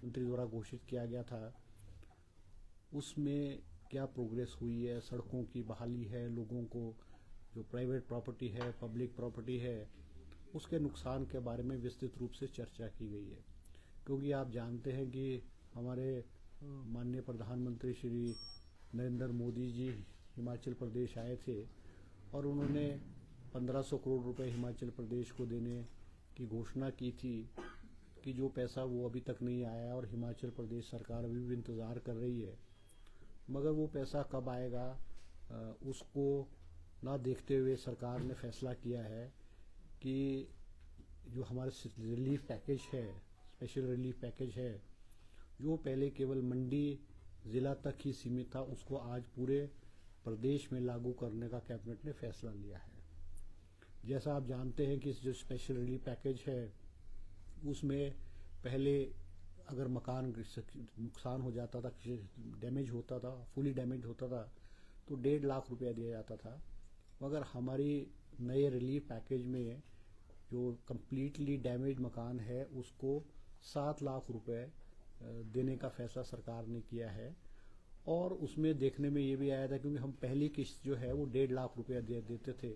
मंत्री द्वारा घोषित किया गया था, उसमें क्या प्रोग्रेस हुई है, सड़कों की बहाली है, लोगों को जो प्राइवेट प्रॉपर्टी है, पब्लिक प्रॉपर्टी है, उसके नुकसान के बारे में विस्तृत रूप से चर्चा की गई है। क्योंकि आप जानते हैं कि हमारे माननीय प्रधानमंत्री श्री नरेंद्र मोदी जी हिमाचल प्रदेश आए थे और उन्होंने 1500 करोड़ रुपए हिमाचल प्रदेश को देने की घोषणा की थी, कि जो पैसा वो अभी तक नहीं आया और हिमाचल प्रदेश सरकार अभी भी इंतज़ार कर रही है। मगर वो पैसा कब आएगा उसको ना देखते हुए सरकार ने फैसला किया है कि जो हमारे रिलीफ पैकेज है, स्पेशल रिलीफ पैकेज है, जो पहले केवल मंडी ज़िला तक ही सीमित था, उसको आज पूरे प्रदेश में लागू करने का कैबिनेट ने फैसला लिया है। जैसा आप जानते हैं कि जो स्पेशल रिलीफ पैकेज है उसमें पहले अगर मकान नुकसान हो जाता था, डैमेज होता था, फुली डैमेज होता था, तो 1.5 लाख रुपया दिया जाता था। मगर हमारी नए रिलीफ पैकेज में जो कम्प्लीटली डैमेज मकान है उसको 7 लाख रुपए देने का फैसला सरकार ने किया है। और उसमें देखने में ये भी आया था, क्योंकि हम पहली किस्त जो है वो 1.5 लाख रुपया देते थे,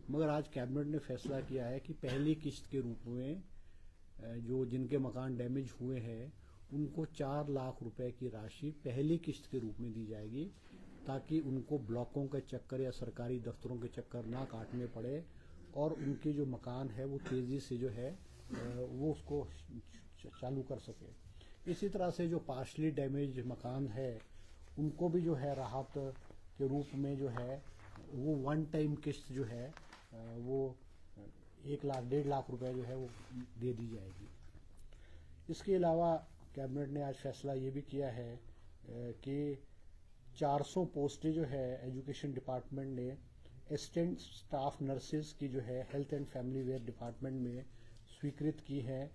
मगर आज कैबिनेट ने फैसला किया है कि पहली किस्त के रूप में जो जिनके मकान डैमेज हुए हैं उनको 4 लाख रुपए की राशि पहली किस्त के रूप में दी जाएगी, ताकि उनको ब्लॉकों के चक्कर या सरकारी दफ्तरों के चक्कर ना काटने पड़े और उनके जो मकान है वो तेज़ी से जो है वो उसको चालू कर सके। इसी तरह से जो पार्शली डैमेज मकान है उनको भी जो है राहत के रूप में जो है वो वन टाइम किस्त जो है वो 1.5 लाख रुपए जो है वो दे दी जाएगी। इसके अलावा कैबिनेट ने आज फैसला ये भी किया है कि 400 पोस्टें जो है एजुकेशन डिपार्टमेंट ने असिस्टेंट स्टाफ नर्सेज की जो है हेल्थ एंड फैमिली वेयर डिपार्टमेंट में स्वीकृत की हैं,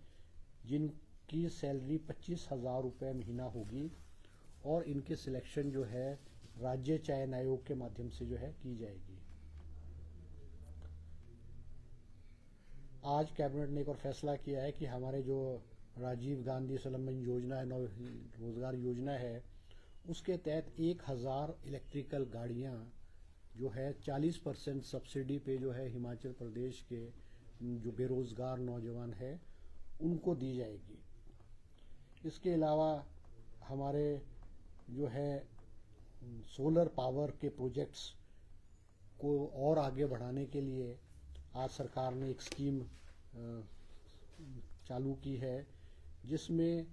जिनकी सैलरी 25,000 रुपये महीना होगी और इनके सिलेक्शन जो है राज्य चयन आयोग के माध्यम से जो है की जाएगी। आज कैबिनेट ने एक और फैसला किया है कि हमारे जो राजीव गांधी स्वावलंबन योजना है, रोजगार योजना है, उसके तहत 1000 इलेक्ट्रिकल गाड़ियां जो है 40% सब्सिडी पे जो है हिमाचल प्रदेश के जो बेरोजगार नौजवान है उनको दी जाएगी। इसके अलावा हमारे जो है सोलर पावर के प्रोजेक्ट्स को और आगे बढ़ाने के लिए आज सरकार ने एक स्कीम चालू की है, जिसमें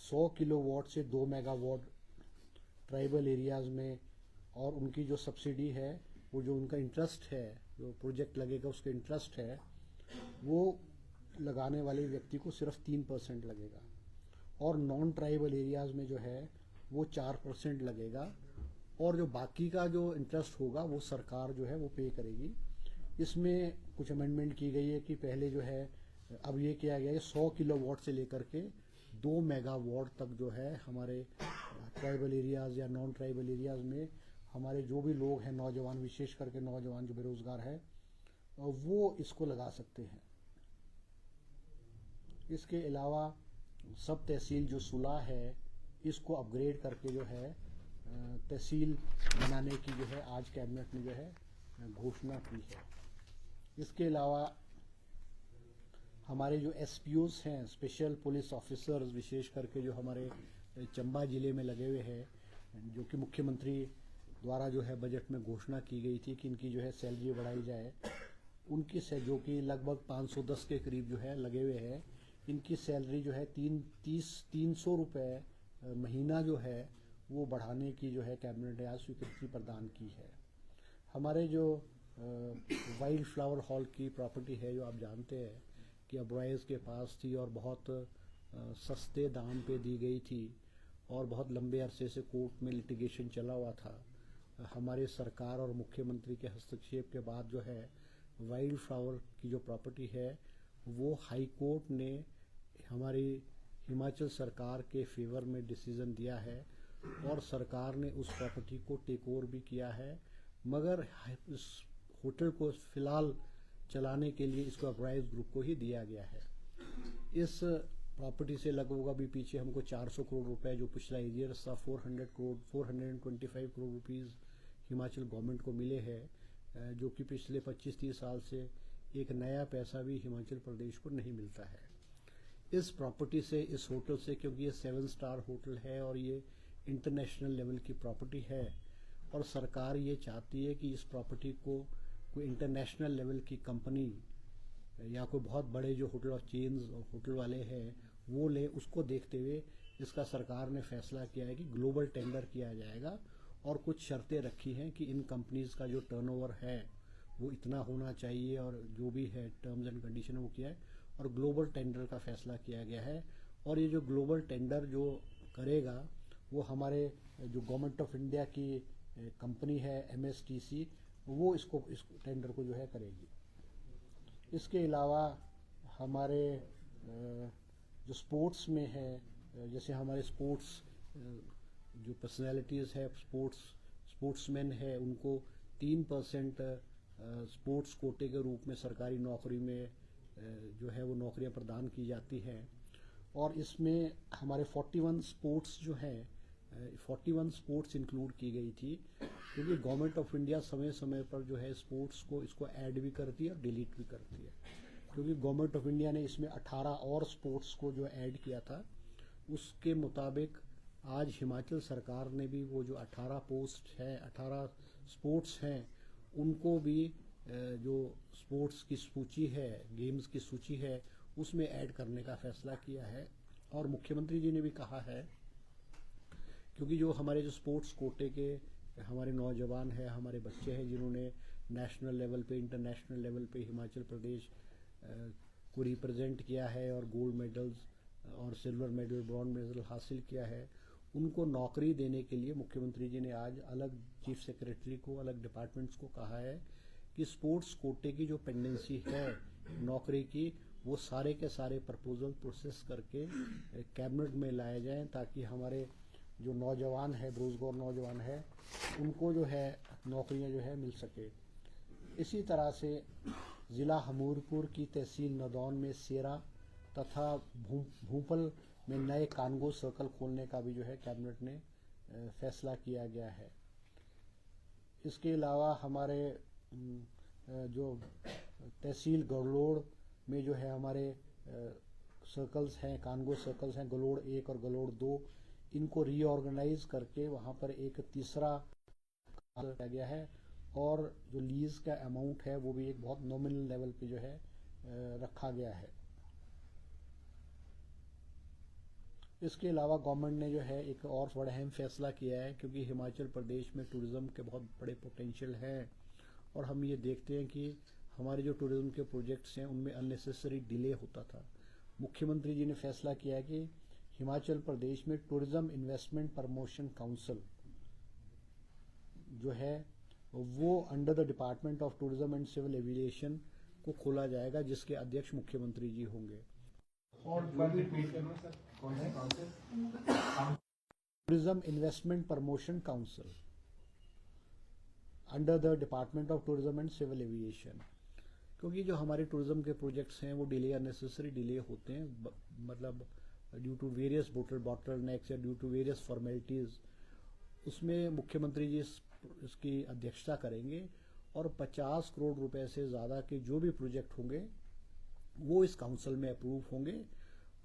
100 किलोवाट से 2 मेगावाट ट्राइबल एरियाज़ में, और उनकी जो सब्सिडी है वो जो उनका इंटरेस्ट है, जो प्रोजेक्ट लगेगा उसके इंटरेस्ट है, वो लगाने वाले व्यक्ति को सिर्फ 3% लगेगा और नॉन ट्राइबल एरियाज़ में जो है वो 4% लगेगा और जो बाकी का जो इंटरेस्ट होगा वो सरकार जो है वो पे करेगी। इसमें कुछ अमेंडमेंट की गई है कि पहले जो है अब ये किया गया है 100 किलोवाट से लेकर के 2 मेगावाट तक जो है हमारे ट्राइबल एरियाज़ या नॉन ट्राइबल एरियाज़ में हमारे जो भी लोग हैं, नौजवान, विशेष करके नौजवान जो बेरोजगार है, वो इसको लगा सकते हैं। इसके अलावा सब तहसील जो सुलह है इसको अपग्रेड करके जो है तहसील बनाने की जो है आज कैबिनेट ने जो है घोषणा की है। इसके अलावा हमारे जो एसपीओस हैं, स्पेशल पुलिस ऑफिसर्स, विशेष करके जो हमारे चंबा जिले में लगे हुए हैं, जो कि मुख्यमंत्री द्वारा जो है बजट में घोषणा की गई थी कि इनकी जो है सैलरी बढ़ाई जाए, उनकी से जो कि लगभग 510 के करीब जो है लगे हुए हैं, इनकी सैलरी जो है 300 रुपये महीना जो है वो बढ़ाने की जो है कैबिनेट ने आज स्वीकृति प्रदान की है। हमारे जो वाइल्ड फ्लावर हॉल की प्रॉपर्टी है, जो आप जानते हैं कि अब्राइज के पास थी और बहुत सस्ते दाम पे दी गई थी और बहुत लंबे अरसे से कोर्ट में लिटिगेशन चला हुआ था। हमारे सरकार और मुख्यमंत्री के हस्तक्षेप के बाद जो है वाइल्ड फ्लावर की जो प्रॉपर्टी है वो हाई कोर्ट ने हमारी हिमाचल सरकार के फेवर में डिसीजन दिया है और सरकार ने उस प्रॉपर्टी को टेक ओवर भी किया है, मगर इस होटल को फिलहाल चलाने के लिए इसको अब्राइज ग्रुप को ही दिया गया है। इस प्रॉपर्टी से लगभग अभी पीछे हमको 400 करोड़ रुपए जो पिछला ईयर था 425 करोड़ रुपीज़ हिमाचल गवर्नमेंट को मिले हैं, जो कि पिछले 25-30 साल से एक नया पैसा भी हिमाचल प्रदेश को नहीं मिलता है। इस प्रॉपर्टी से, इस होटल से, क्योंकि ये 7 स्टार होटल है और ये इंटरनेशनल लेवल की प्रॉपर्टी है और सरकार ये चाहती है कि इस प्रॉपर्टी को कोई इंटरनेशनल लेवल की कंपनी या कोई बहुत बड़े जो होटल और चेन्स होटल वाले हैं वो ले। उसको देखते हुए इसका सरकार ने फैसला किया है कि ग्लोबल टेंडर किया जाएगा और कुछ शर्तें रखी हैं कि इन कंपनीज का जो टर्नओवर है वो इतना होना चाहिए और जो भी है टर्म्स एंड कंडीशन वो किया है और ग्लोबल टेंडर का फैसला किया गया है। और ये जो ग्लोबल टेंडर जो करेगा वो हमारे जो गवर्नमेंट ऑफ इंडिया की कंपनी है MSTC, वो इस टेंडर को जो है करेगी। इसके अलावा हमारे जो स्पोर्ट्स में है, जैसे हमारे स्पोर्ट्स जो पर्सनैलिटीज़ है, स्पोर्ट्समैन है, उनको 3% स्पोर्ट्स कोटे के रूप में सरकारी नौकरी में जो है वो नौकरियां प्रदान की जाती हैं। और इसमें हमारे 41 स्पोर्ट्स जो हैं 41 स्पोर्ट्स इंक्लूड की गई थी, क्योंकि गवर्नमेंट ऑफ इंडिया समय समय पर जो है स्पोर्ट्स को इसको ऐड भी करती है और डिलीट भी करती है। क्योंकि गवर्नमेंट ऑफ इंडिया ने इसमें 18 और स्पोर्ट्स को जो ऐड किया था, उसके मुताबिक आज हिमाचल सरकार ने भी वो जो 18 पोस्ट है, 18 स्पोर्ट्स हैं, उनको भी जो स्पोर्ट्स की सूची है, गेम्स की सूची है, उसमें ऐड करने का फैसला किया है। और मुख्यमंत्री जी ने भी कहा है, क्योंकि जो हमारे जो स्पोर्ट्स कोटे के हमारे नौजवान हैं, हमारे बच्चे हैं जिन्होंने नेशनल लेवल पे, इंटरनेशनल लेवल पे हिमाचल प्रदेश को रिप्रेजेंट किया है और गोल्ड मेडल्स और सिल्वर मेडल, ब्रॉन्ज मेडल हासिल किया है, उनको नौकरी देने के लिए मुख्यमंत्री जी ने आज अलग चीफ सेक्रेटरी को, अलग डिपार्टमेंट्स को कहा है कि स्पोर्ट्स कोटे की जो पेंडेंसी है नौकरी की, वो सारे के सारे प्रपोजल प्रोसेस करके कैबिनेट में लाए जाएं, ताकि हमारे जो नौजवान है, बेरोजगार नौजवान है, उनको जो है नौकरियां जो है मिल सके। इसी तरह से ज़िला हमीरपुर की तहसील नदौन में सेरा तथा भूपल में नए कानगो सर्कल खोलने का भी जो है कैबिनेट ने फैसला किया गया है। इसके अलावा हमारे जो तहसील गलोड़ में जो है हमारे सर्कल्स हैं, कानगो सर्कल्स हैं, गलोड़ 1 और गलोड़ 2, इनको रीऑर्गेनाइज करके वहाँ पर एक तीसरा किया गया है और जो लीज का अमाउंट है वो भी एक बहुत नॉमिनल लेवल पे जो है रखा गया है। इसके अलावा गवर्नमेंट ने जो है एक और बड़ा अहम फैसला किया है, क्योंकि हिमाचल प्रदेश में टूरिज्म के बहुत बड़े पोटेंशियल हैं और हम ये देखते हैं कि हमारे जो टूरिज्म के प्रोजेक्ट्स हैं उनमें अननेसेसरी डिले होता था। मुख्यमंत्री जी ने फैसला किया है कि हिमाचल प्रदेश में टूरिज्म इन्वेस्टमेंट प्रमोशन काउंसिल जो है वो under the department of tourism and civil aviation को खोला जाएगा, जिसके अध्यक्ष मुख्यमंत्री जी होंगे। Tourism investment promotion council under the department of tourism and civil aviation, क्योंकि जो हमारे टूरिज्म के प्रोजेक्ट्स हैं वो डिले, अननेसेसरी डिले होते हैं, मतलब ड्यू टू वेरियस बोटलनेक्स या ड्यू टू वेरियस फॉर्मेलिटीज। उसमें मुख्यमंत्री जी इसकी अध्यक्षता करेंगे और 50 करोड़ रुपए से ज़्यादा के जो भी प्रोजेक्ट होंगे वो इस काउंसिल में अप्रूव होंगे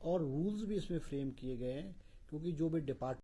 और रूल्स भी इसमें फ्रेम किए गए हैं, क्योंकि जो भी डिपार्टमेंट